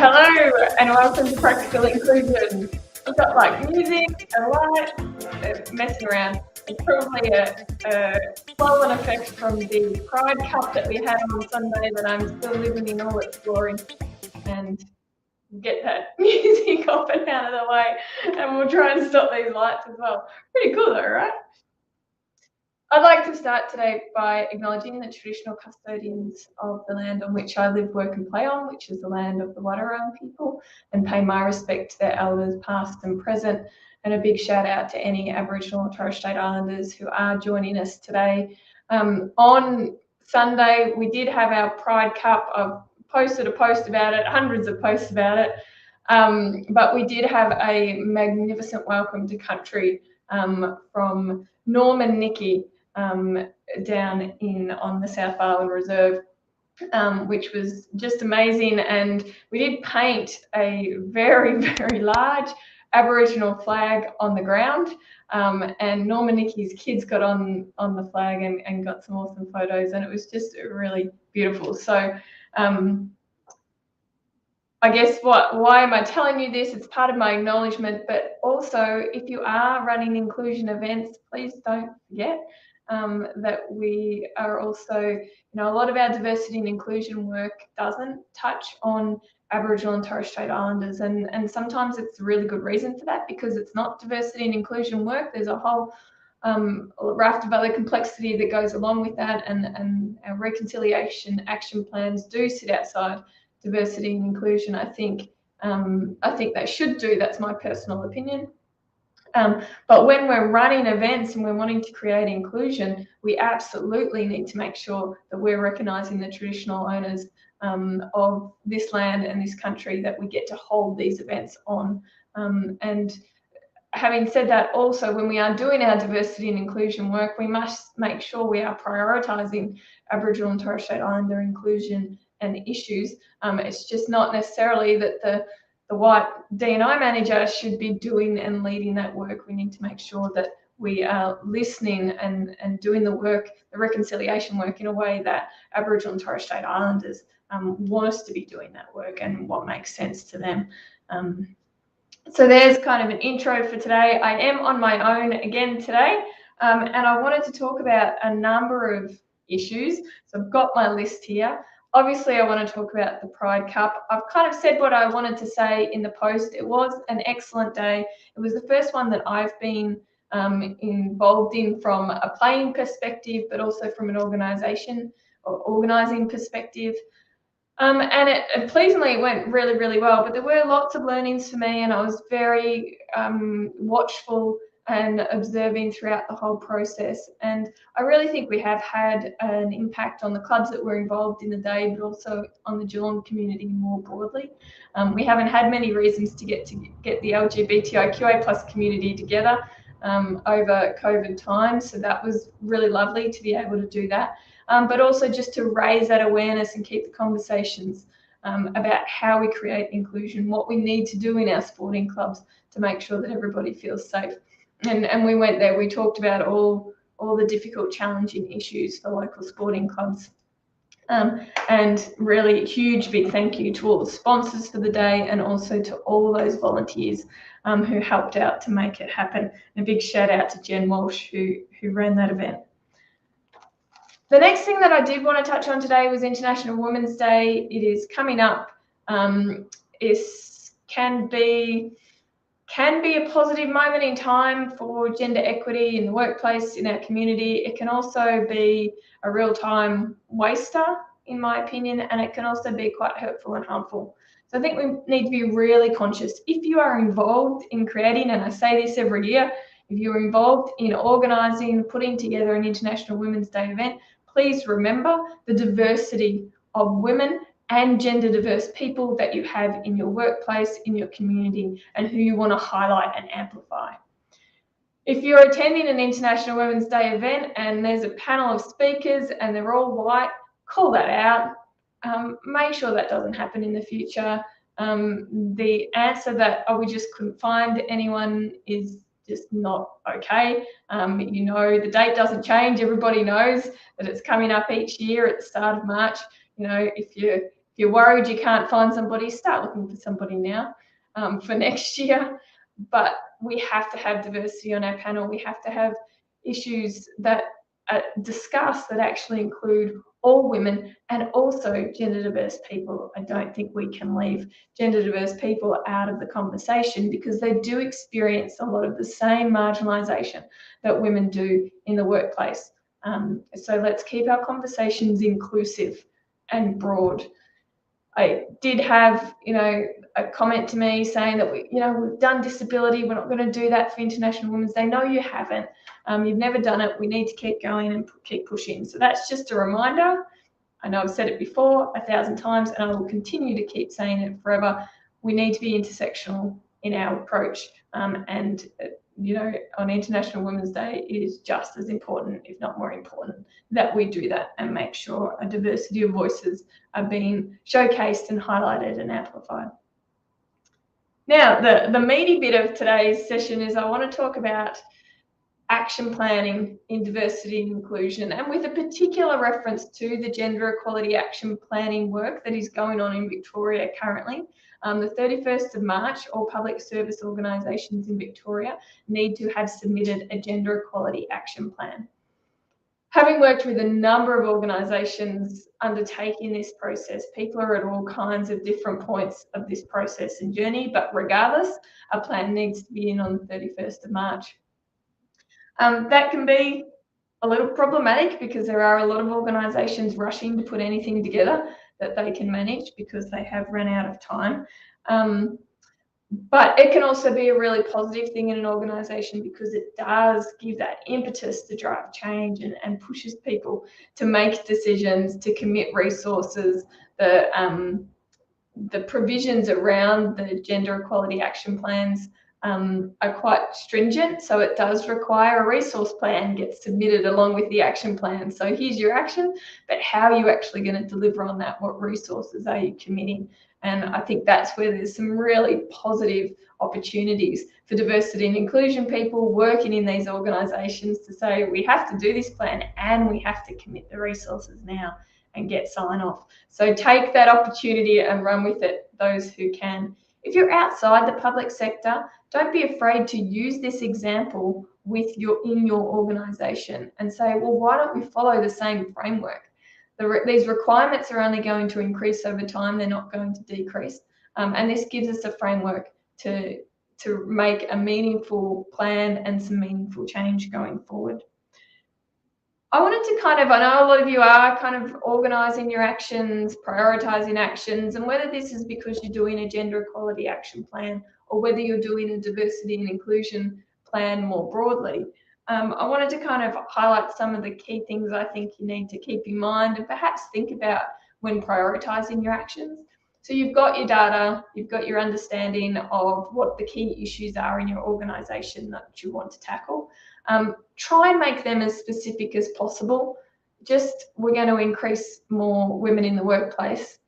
Hello and welcome to Practical Inclusion. We've got like music and light, messing around. It's probably a flow and effect from the Pride Cup that we had on Sunday that I'm still living in all its glory. And get that music off and out of the way, and we'll try and stop these lights as well. Pretty cool though, right? I'd like to start today by acknowledging the traditional custodians of the land on which I live, work and play on, which is the land of the Wadawurrung people, and pay my respect to their elders past and present, and a big shout out to any Aboriginal and Torres Strait Islanders who are joining us today. On Sunday, we did have our Pride Cup. I've posted a post about it, hundreds of posts about it, but we did have a magnificent welcome to country from Norm and Nikki, down on the South Island Reserve, which was just amazing. And we did paint a very, very large Aboriginal flag on the ground, and Norm and Nikki's kids got on the flag and got some awesome photos, and it was just really beautiful. So I guess why am I telling you this? It's part of my acknowledgement, but also if you are running inclusion events, please don't forget that we are also, a lot of our diversity and inclusion work doesn't touch on Aboriginal and Torres Strait Islanders, and sometimes it's a really good reason for that, because it's not diversity and inclusion work. There's a whole raft of other complexity that goes along with that, and our reconciliation action plans do sit outside diversity and inclusion. I think they should do. That's my personal opinion. But when we're running events and we're wanting to create inclusion, we absolutely need to make sure that we're recognising the traditional owners of this land and this country that we get to hold these events on. And having said that, also when we are doing our diversity and inclusion work, we must make sure we are prioritising Aboriginal and Torres Strait Islander inclusion and issues. It's just not necessarily that the white D&I manager should be doing and leading that work. We need to make sure that we are listening and doing the work, the reconciliation work, in a way that Aboriginal and Torres Strait Islanders want us to be doing that work and what makes sense to them. So there's kind of an intro for today. I am on my own again today, and I wanted to talk about a number of issues. So I've got my list here. Obviously, I want to talk about the Pride Cup. I've kind of said what I wanted to say in the post. It was an excellent day. It was the first one that I've been involved in from a playing perspective, but also from an organisation or organising perspective. And it pleasingly went really, really well, but there were lots of learnings for me, and I was very watchful and observing throughout the whole process. And I really think we have had an impact on the clubs that were involved in the day, but also on the Geelong community more broadly. We haven't had many reasons to get the LGBTIQA+ community together over COVID times, so that was really lovely to be able to do that. But also just to raise that awareness and keep the conversations about how we create inclusion, what we need to do in our sporting clubs to make sure that everybody feels safe. And we went there, we talked about all the difficult, challenging issues for local sporting clubs. And really huge big thank you to all the sponsors for the day, and also to all those volunteers who helped out to make it happen. And a big shout out to Jen Walsh who ran that event. The next thing that I did want to touch on today was International Women's Day. It is coming up. It can be a positive moment in time for gender equity in the workplace, in our community. It can also be a real-time waster, in my opinion, and it can also be quite hurtful and harmful. So I think we need to be really conscious. If you are involved in creating, and I say this every year, if you're involved in organising, putting together an International Women's Day event, please remember the diversity of women and gender diverse people that you have in your workplace, in your community, and who you want to highlight and amplify. If you're attending an International Women's Day event and there's a panel of speakers and they're all white, call that out. Make sure that doesn't happen in the future. The answer that, we just couldn't find anyone is just not okay. The date doesn't change. Everybody knows that it's coming up each year at the start of March. If If you're worried you can't find somebody, start looking for somebody now for next year. But we have to have diversity on our panel. We have to have issues that are discussed that actually include all women and also gender diverse people. I don't think we can leave gender diverse people out of the conversation because they do experience a lot of the same marginalisation that women do in the workplace. So let's keep our conversations inclusive and broad. I did have, a comment to me saying that we've done disability. We're not going to do that for International Women's Day. No, you haven't. You've never done it. We need to keep going and keep pushing. So that's just a reminder. I know I've said it before 1,000 times, and I will continue to keep saying it forever. We need to be intersectional in our approach, and on International Women's Day, it is just as important, if not more important, that we do that and make sure a diversity of voices are being showcased and highlighted and amplified. Now, the meaty bit of today's session is I want to talk about action planning in diversity and inclusion, and with a particular reference to the gender equality action planning work that is going on in Victoria currently. The 31st of March, all public service organisations in Victoria need to have submitted a gender equality action plan. Having worked with a number of organisations undertaking this process, people are at all kinds of different points of this process and journey, but regardless, a plan needs to be in on the 31st of March. That can be a little problematic because there are a lot of organisations rushing to put anything together that they can manage because they have run out of time. But it can also be a really positive thing in an organisation because it does give that impetus to drive change and pushes people to make decisions, to commit resources. The provisions around the gender equality action plans are quite stringent, so it does require a resource plan gets submitted along with the action plan. So here's your action, but how are you actually going to deliver on that? What resources are you committing? And I think that's where there's some really positive opportunities for diversity and inclusion people working in these organisations to say we have to do this plan and we have to commit the resources now and get sign off. So take that opportunity and run with it, those who can. If you're outside the public sector, don't be afraid to use this example in your organisation and say, well, why don't we follow the same framework? These requirements are only going to increase over time, they're not going to decrease. And this gives us a framework to make a meaningful plan and some meaningful change going forward. I wanted to I know a lot of you are kind of organising your actions, prioritising actions, and whether this is because you're doing a gender equality action plan or whether you're doing a diversity and inclusion plan more broadly, I wanted to kind of highlight some of the key things I think you need to keep in mind and perhaps think about when prioritising your actions. So you've got your data, you've got your understanding of what the key issues are in your organisation that you want to tackle. Try and make them as specific as possible. Just, we're going to increase more women in the workplace.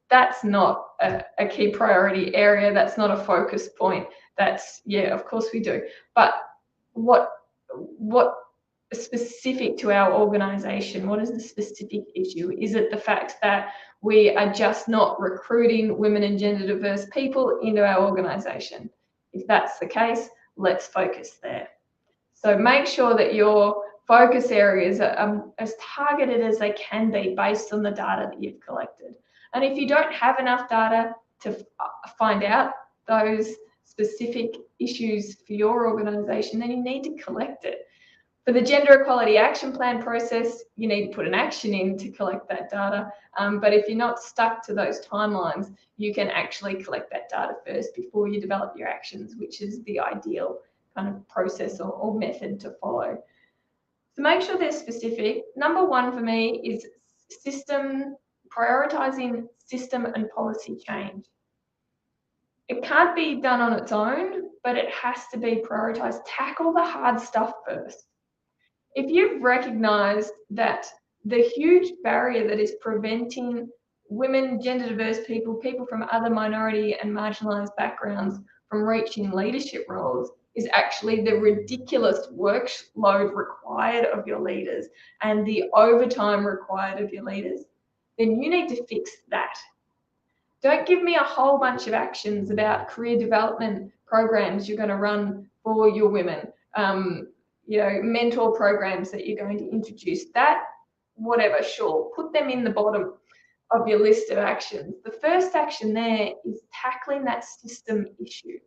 That's not a key priority area. That's not a focus point. That's, yeah, of course we do. But what is specific to our organisation? What is the specific issue? Is it the fact that we are just not recruiting women and gender diverse people into our organisation? If that's the case, let's focus there. So make sure that your focus areas are as targeted as they can be based on the data that you've collected. And if you don't have enough data to find out those specific issues for your organisation, then you need to collect it. For the Gender Equality Action Plan process, you need to put an action in to collect that data. But if you're not stuck to those timelines, you can actually collect that data first before you develop your actions, which is the ideal kind of process or method to follow. So make sure they're specific. Number one for me is prioritising system and policy change. It can't be done on its own, but it has to be prioritised. Tackle the hard stuff first. If you've recognised that the huge barrier that is preventing women, gender diverse people, people from other minority and marginalised backgrounds from reaching leadership roles is actually the ridiculous workload required of your leaders and the overtime required of your leaders, then you need to fix that. Don't give me a whole bunch of actions about career development programs you're going to run for your women, mentor programs that you're going to introduce. That, whatever, sure, put them in the bottom of your list of actions. The first action there is tackling that system issue.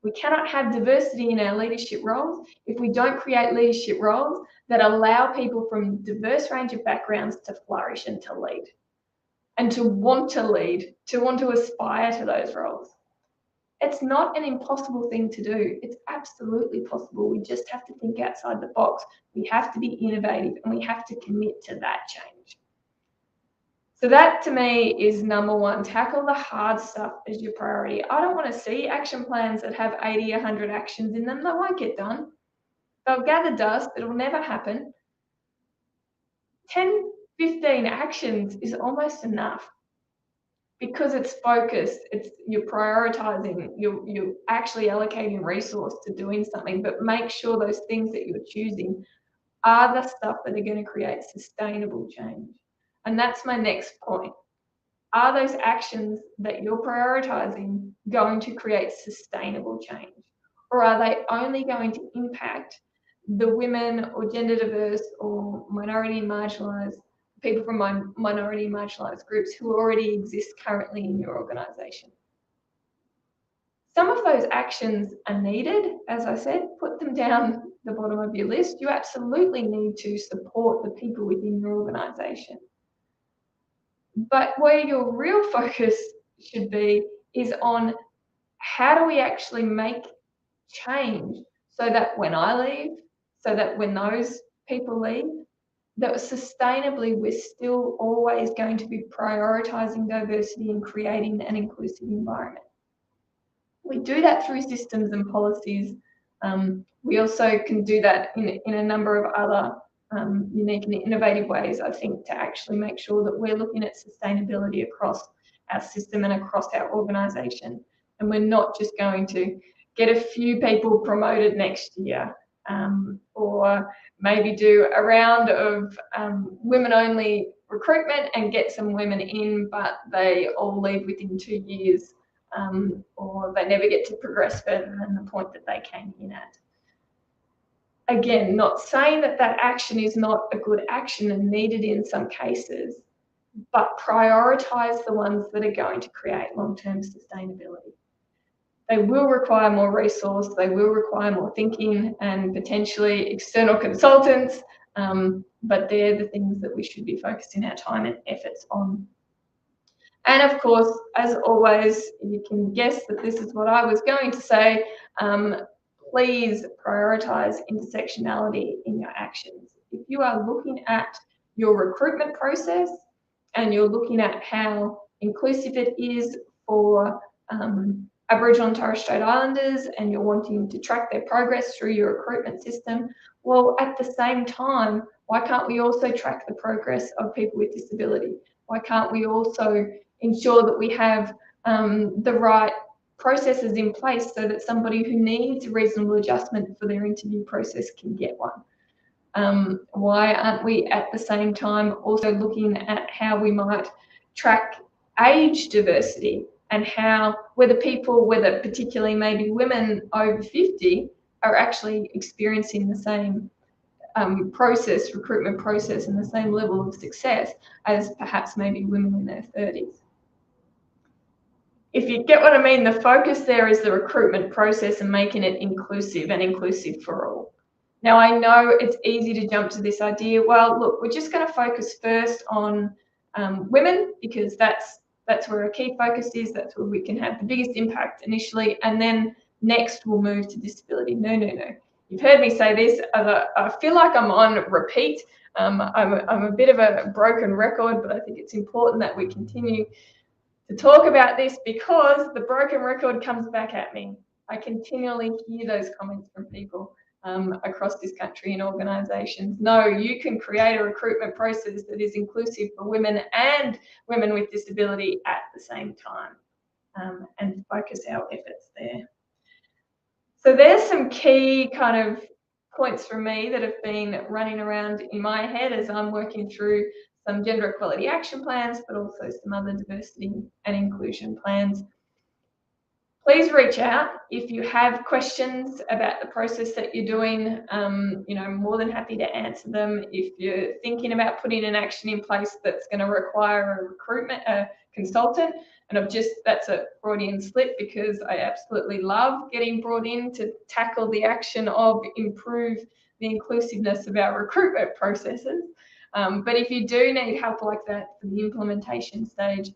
We cannot have diversity in our leadership roles if we don't create leadership roles that allow people from a diverse range of backgrounds to flourish and to lead, and to want to lead, to want to aspire to those roles. It's not an impossible thing to do. It's absolutely possible. We just have to think outside the box. We have to be innovative, and we have to commit to that change. So that, to me, is number one. Tackle the hard stuff as your priority. I don't want to see action plans that have 80, 100 actions in them. They won't get done. They'll gather dust. It'll never happen. 10, 15 actions is almost enough, because it's focused, you're prioritizing, you're actually allocating resource to doing something. But make sure those things that you're choosing are the stuff that are going to create sustainable change. And that's my next point. Are those actions that you're prioritizing going to create sustainable change? Or are they only going to impact the women or gender diverse or minority and marginalized people from minority and marginalized groups who already exist currently in your organization? Some of those actions are needed. As I said, put them down the bottom of your list. You absolutely need to support the people within your organization. But where your real focus should be is on how do we actually make change so that when I leave, so that when those people leave, that sustainably we're still always going to be prioritizing diversity and creating an inclusive environment. We do that through systems and policies. We also can do that in a number of other unique and innovative ways, I think, to actually make sure that we're looking at sustainability across our system and across our organisation. And we're not just going to get a few people promoted next year, or maybe do a round of women-only recruitment and get some women in, but they all leave within 2 years, or they never get to progress further than the point that they came in at. Again, not saying that that action is not a good action and needed in some cases, but prioritise the ones that are going to create long-term sustainability. They will require more resource, they will require more thinking and potentially external consultants, but they're the things that we should be focusing our time and efforts on. And of course, as always, you can guess that this is what I was going to say, please prioritise intersectionality in your actions. If you are looking at your recruitment process and you're looking at how inclusive it is for Aboriginal and Torres Strait Islanders, and you're wanting to track their progress through your recruitment system, well, at the same time, why can't we also track the progress of people with disability? Why can't we also ensure that we have the right processes in place so that somebody who needs a reasonable adjustment for their interview process can get one? Why aren't we at the same time also looking at how we might track age diversity, and how whether particularly maybe women over 50 are actually experiencing the same recruitment process and the same level of success as perhaps maybe women in their 30s. If you get what I mean, the focus there is the recruitment process and making it inclusive and inclusive for all. Now, I know it's easy to jump to this idea, well, look, we're just going to focus first on women because that's where our key focus is, that's where we can have the biggest impact initially, and then next we'll move to disability. No. You've heard me say this. I feel like I'm on repeat. I'm a bit of a broken record, but I think it's important that we continue to talk about this because the broken record comes back at me. I continually hear those comments from people across this country in organisations. No, you can create a recruitment process that is inclusive for women and women with disability at the same time, and focus our efforts there. So there's some key kind of points from me that have been running around in my head as I'm working through some gender equality action plans, but also some other diversity and inclusion plans. Please reach out if you have questions about the process that you're doing. I'm more than happy to answer them. If you're thinking about putting an action in place that's going to require a consultant, and that's a Freudian slip, because I absolutely love getting brought in to tackle the action of improve the inclusiveness of our recruitment processes. But if you do need help like that for the implementation stage,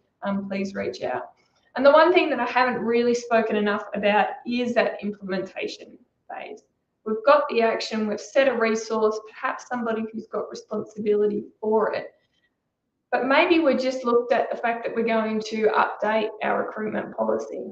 please reach out. And the one thing that I haven't really spoken enough about is that implementation phase. We've got the action, we've set a resource, perhaps somebody who's got responsibility for it. But maybe we just looked at the fact that we're going to update our recruitment policy.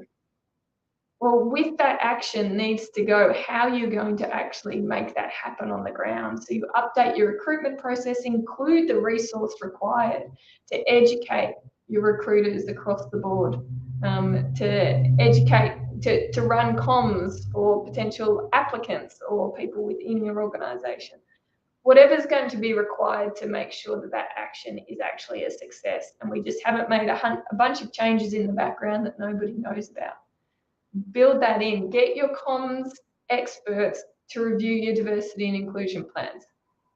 Well, with that action needs to go how you're going to actually make that happen on the ground. So you update your recruitment process, include the resource required to educate your recruiters across the board, to educate, to run comms for potential applicants or people within your organisation. Whatever's going to be required to make sure that that action is actually a success, and we just haven't made a bunch of changes in the background that nobody knows about. Build that in. Get your comms experts to review your diversity and inclusion plans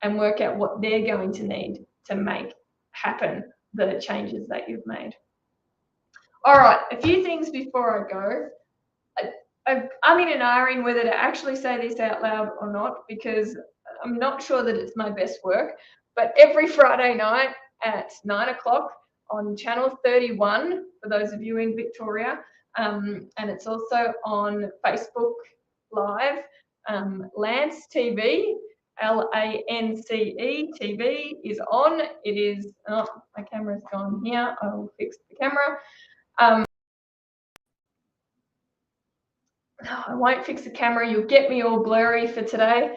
and work out what they're going to need to make happen the changes that you've made. All right, a few things before I go. I'm in an ahhing whether to actually say this out loud or not, because I'm not sure that it's my best work, but every Friday night at 9 o'clock on Channel 31, for those of you in Victoria, and it's also on Facebook Live, Lance TV, LANCE TV is on. It is, oh, my camera's gone here. I will fix the camera. No, I won't fix the camera. You'll get me all blurry for today.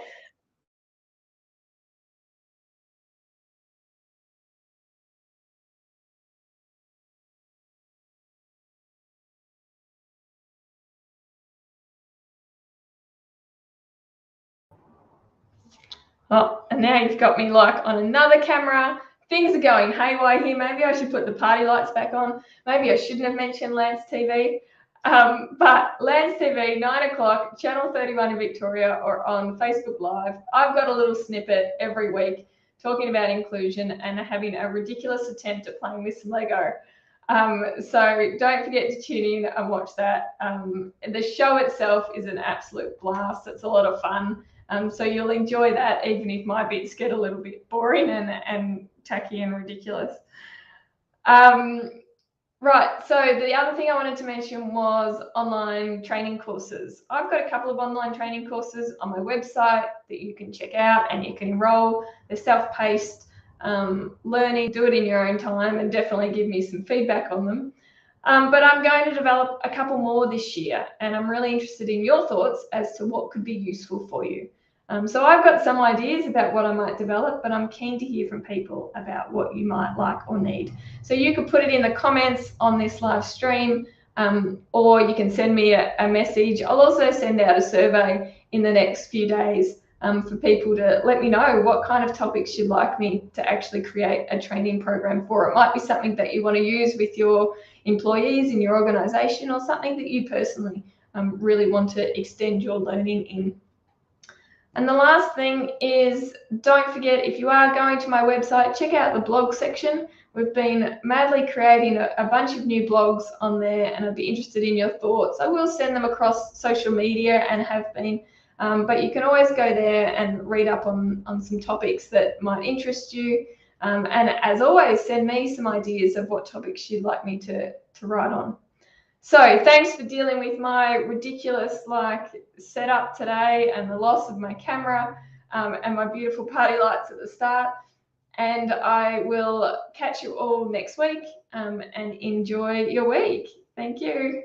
Oh, and now you've got me like on another camera. Things are going haywire here. Maybe I should put the party lights back on. Maybe I shouldn't have mentioned Lance TV. But Lance TV, 9 o'clock, Channel 31 in Victoria, or on Facebook Live. I've got a little snippet every week talking about inclusion and having a ridiculous attempt at playing with some Lego. So don't forget to tune in and watch that. The show itself is an absolute blast. It's a lot of fun. So you'll enjoy that, even if my bits get a little bit boring and tacky and ridiculous. Right, so the other thing I wanted to mention was online training courses. I've got a couple of online training courses on my website that you can check out and you can enroll. They're self-paced learning, do it in your own time, and definitely give me some feedback on them. But I'm going to develop a couple more this year, and I'm really interested in your thoughts as to what could be useful for you. So I've got some ideas about what I might develop, but I'm keen to hear from people about what you might like or need. So you could put it in the comments on this live stream, or you can send me a message. I'll also send out a survey in the next few days for people to let me know what kind of topics you'd like me to actually create a training program for. It might be something that you want to use with your employees in your organisation, or something that you personally really want to extend your learning in. And the last thing is, don't forget, if you are going to my website, check out the blog section. We've been madly creating a bunch of new blogs on there, and I'd be interested in your thoughts. I will send them across social media and have been, but you can always go there and read up on some topics that might interest you. And as always, send me some ideas of what topics you'd like me to write on. So thanks for dealing with my ridiculous setup today and the loss of my camera and my beautiful party lights at the start. And I will catch you all next week and enjoy your week. Thank you.